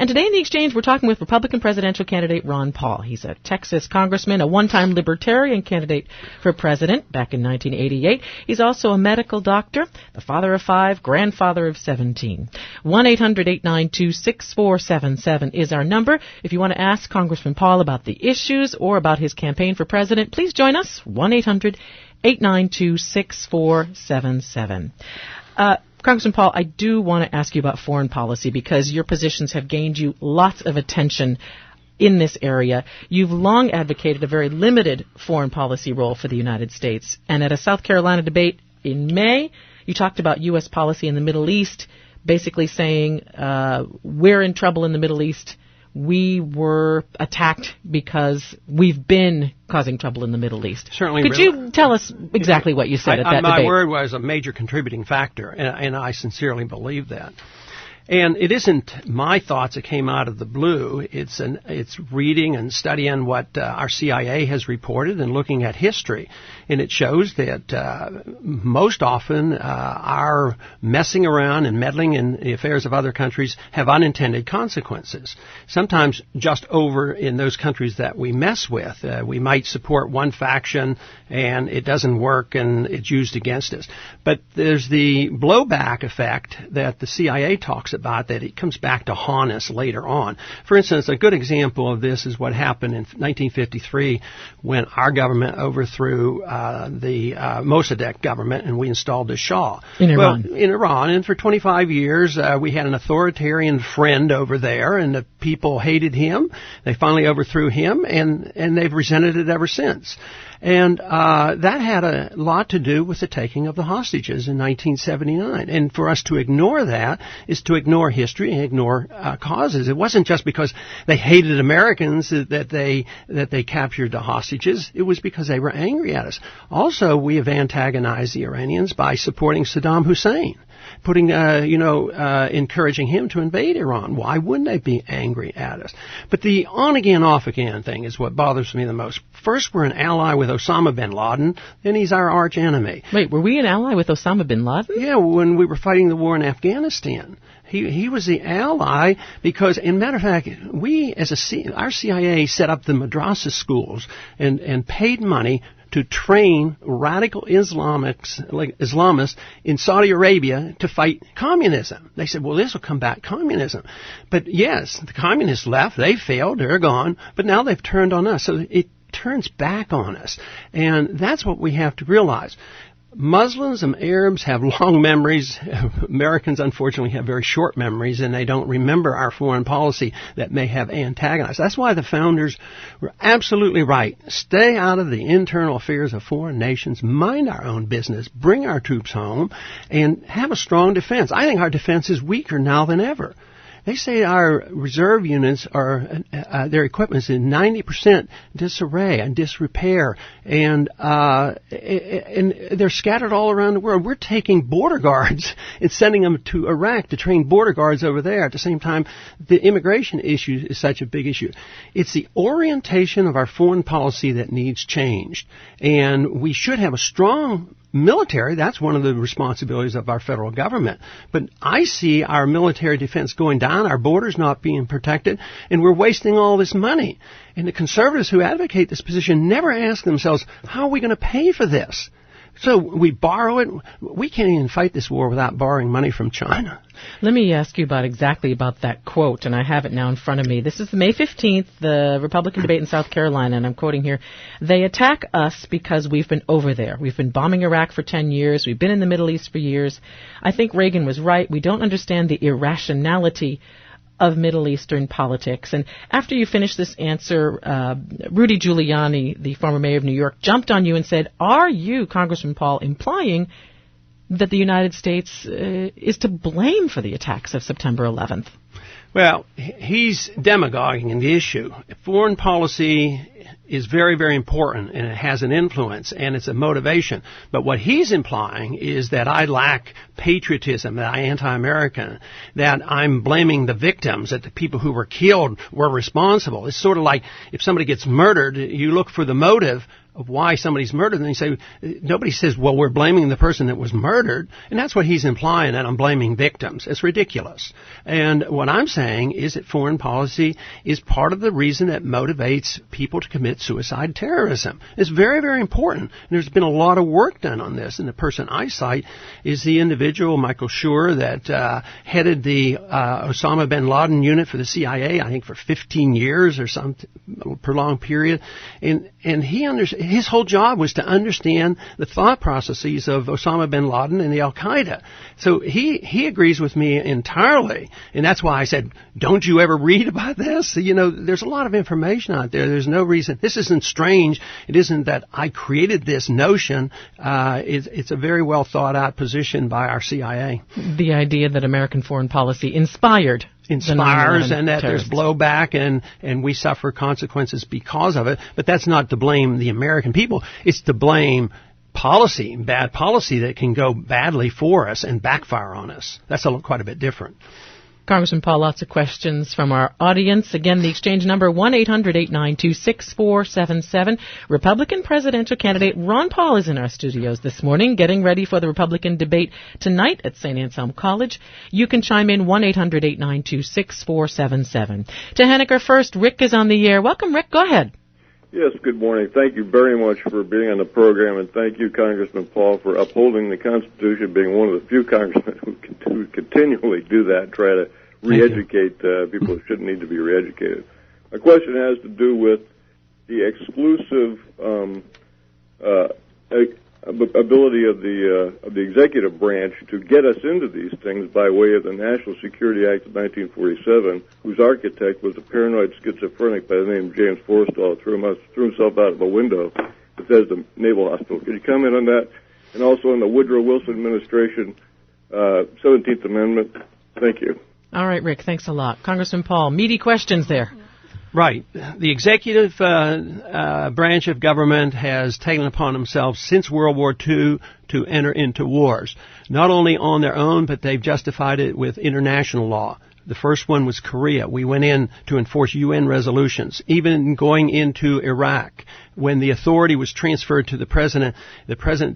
And today in the exchange, we're talking with Republican presidential candidate Ron Paul. He's a Texas congressman, a one-time libertarian candidate for president back in 1988. He's also a medical doctor, the father of 5, grandfather of 17. 1-800-892-6477 is our number. If you want to ask Congressman Paul about the issues or about his campaign for president, please join us, 1-800-892-6477. Congressman Paul, I do want to ask you about foreign policy because your positions have gained you lots of attention in this area. You've long advocated a very limited foreign policy role for the United States. And at a South Carolina debate in May, you talked about U.S. policy in the Middle East, basically saying we're in trouble in the Middle East. We were attacked because we've been causing trouble in the Middle East. Certainly. Could you tell us exactly what you said at that debate? My word was a major contributing factor, and I sincerely believe that. And it isn't my thoughts that came out of the blue. It's reading and studying what our CIA has reported and looking at history. And it shows that most often our messing around and meddling in the affairs of other countries have unintended consequences. Sometimes just over in those countries that we mess with. We might support one faction and it doesn't work and it's used against us. But there's the blowback effect that the CIA talks about, that it comes back to haunt us later on. For instance, a good example of this is what happened in 1953 when our government overthrew the Mossadegh government and we installed the Shah. In Iran. Well, in Iran. And for 25 years, we had an authoritarian friend over there, and the people hated him. They finally overthrew him, and they've resented it ever since. And that had a lot to do with the taking of the hostages in 1979. And for us to ignore that is to ignore history and ignore causes. It wasn't just because they hated Americans that they captured the hostages. It was because they were angry at us. Also, we have antagonized the Iranians by supporting Saddam Hussein, encouraging him to invade Iran. Why wouldn't they be angry at us? But the on-again, off-again thing is what bothers me the most. First, we're an ally with Osama bin Laden, then he's our arch enemy. Wait, were we an ally with Osama bin Laden? Yeah, when we were fighting the war in Afghanistan. He was the ally because, in matter of fact, our CIA set up the madrasa schools and paid money to train radical Islamists in Saudi Arabia to fight communism. They said, well, this will combat communism. But yes, the communists left. They failed. They're gone. But now they've turned on us. So it turns back on us. And that's what we have to realize. Muslims and Arabs have long memories. Americans, unfortunately, have very short memories, and they don't remember our foreign policy that may have antagonized. That's why the founders were absolutely right. Stay out of the internal affairs of foreign nations, mind our own business, bring our troops home, and have a strong defense. I think our defense is weaker now than ever. They say our reserve units their equipment is in 90% disarray and disrepair, and they're scattered all around the world. We're taking border guards and sending them to Iraq to train border guards over there. At the same time, the immigration issue is such a big issue. It's the orientation of our foreign policy that needs changed, and we should have a strong military. That's one of the responsibilities of our federal government. But I see our military defense going down, our borders not being protected, and we're wasting all this money. And the conservatives who advocate this position never ask themselves, how are we going to pay for this? So we borrow it. We can't even fight this war without borrowing money from China. Let me ask you exactly about that quote, and I have it now in front of me. This is May 15th, the Republican debate in South Carolina, and I'm quoting here. They attack us because we've been over there. We've been bombing Iraq for 10 years. We've been in the Middle East for years. I think Reagan was right. We don't understand the irrationality of Middle Eastern politics. And after you finished this answer, Rudy Giuliani, the former mayor of New York, jumped on you and said, are you, Congressman Paul, implying that the United States is to blame for the attacks of September 11th? Well, he's demagoguing in the issue. Foreign policy is very, very important, and it has an influence, and it's a motivation. But what he's implying is that I lack patriotism, that I'm anti-American, that I'm blaming the victims, that the people who were killed were responsible. It's sort of like if somebody gets murdered, you look for the motive. of why somebody's murdered, and they say, nobody says, well, we're blaming the person that was murdered, and that's what he's implying, that I'm blaming victims. It's ridiculous. And what I'm saying is that foreign policy is part of the reason that motivates people to commit suicide terrorism. It's very, very important. And there's been a lot of work done on this, and the person I cite is the individual, Michael Schur, that headed the Osama bin Laden unit for the CIA, I think for 15 years or some prolonged period. And his whole job was to understand the thought processes of Osama bin Laden and the Al-Qaeda. So he agrees with me entirely. And that's why I said, don't you ever read about this? You know, there's a lot of information out there. There's no reason. This isn't strange. It isn't that I created this notion. It's a very well thought out position by our CIA. The idea that American foreign policy inspires and that there's blowback and we suffer consequences because of it. But that's not to blame the American people. It's to blame policy, bad policy that can go badly for us and backfire on us. That's quite a bit different. Congressman Paul, lots of questions from our audience. Again, the exchange number 1-800-892-6477. Republican presidential candidate Ron Paul is in our studios this morning, getting ready for the Republican debate tonight at St. Anselm College. You can chime in 1-800-892-6477. To Henniker first, Rick is on the air. Welcome, Rick. Go ahead. Yes, good morning. Thank you very much for being on the program, and thank you, Congressman Paul, for upholding the Constitution, being one of the few congressmen who continually do that, try to re-educate people who shouldn't need to be re-educated. My question has to do with the exclusive ability of the executive branch to get us into these things by way of the National Security Act of 1947, whose architect was a paranoid schizophrenic by the name of James Forrestal, threw himself out of a window at Bethesda Naval Hospital. Could you comment on that? And also on the Woodrow Wilson administration 17th Amendment? Thank you. All right, Rick, thanks a lot. Congressman Paul, meaty questions there. Right. The executive branch of government has taken upon themselves since World War II to enter into wars, not only on their own, but they've justified it with international law. The first one was Korea. We went in to enforce UN resolutions. Even going into Iraq, when the authority was transferred to the president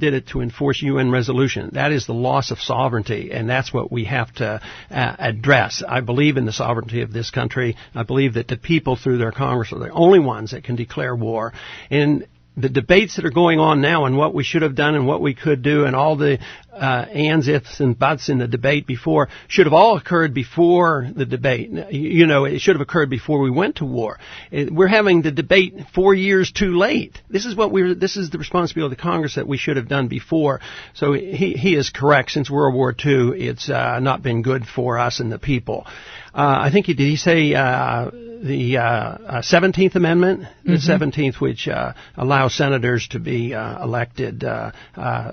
did it to enforce UN resolution. That is the loss of sovereignty, and that's what we have to address. I believe in the sovereignty of this country. I believe that the people, through their Congress, are the only ones that can declare war. And the debates that are going on now and what we should have done and what we could do and all the ands, ifs, and buts in the debate before should have all occurred before the debate. You know, it should have occurred before we went to war. We're having the debate 4 years too late. This is the responsibility of the Congress that we should have done before. So he is correct. Since World War II, it's not been good for us and the people. I think did he say the 17th Amendment? The 17th, which allows senators to be elected, by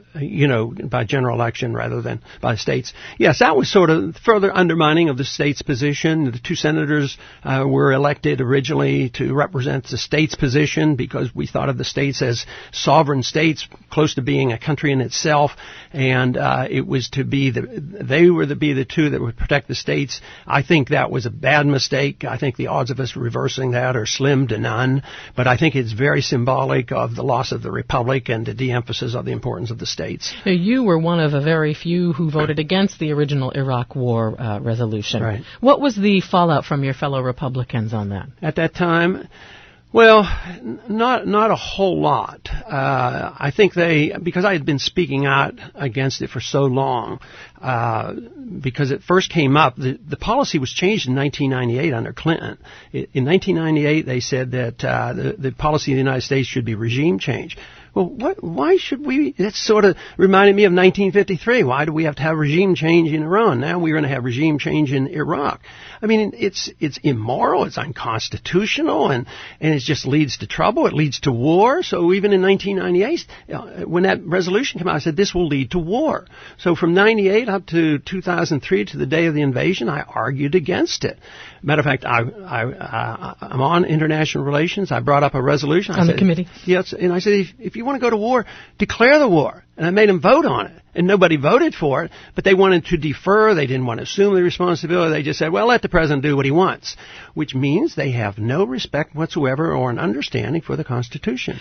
general election rather than by states. Yes, that was sort of further undermining of the state's position. The two senators were elected originally to represent the state's position because we thought of the states as sovereign states, close to being a country in itself, and it was to be they were to be the two that would protect the states. I think that was a bad mistake. I think the odds of us reversing that are slim to none, but I think it's very symbolic of the loss of the republic and the de-emphasis of the importance of the states. You were one of a very few who voted against the original Iraq War resolution. Right. What was the fallout from your fellow Republicans on that? At that time, well, not a whole lot. I think because I had been speaking out against it for so long, because it first came up, the policy was changed in 1998 under Clinton. In 1998, they said that the policy of the United States should be regime change. Well, why should we? That sort of reminded me of 1953. Why do we have to have regime change in Iran? Now we're going to have regime change in Iraq. I mean, it's immoral, it's unconstitutional, and it just leads to trouble. It leads to war. So even in 1998, when that resolution came out, I said this will lead to war. So from 98 up to 2003, to the day of the invasion, I argued against it. Matter of fact, I'm on international relations. I brought up a resolution. On the committee? Yes, and I said, if you want to go to war, declare the war. And I made them vote on it. And nobody voted for it, but they wanted to defer. They didn't want to assume the responsibility. They just said, well, let the president do what he wants, which means they have no respect whatsoever or an understanding for the Constitution.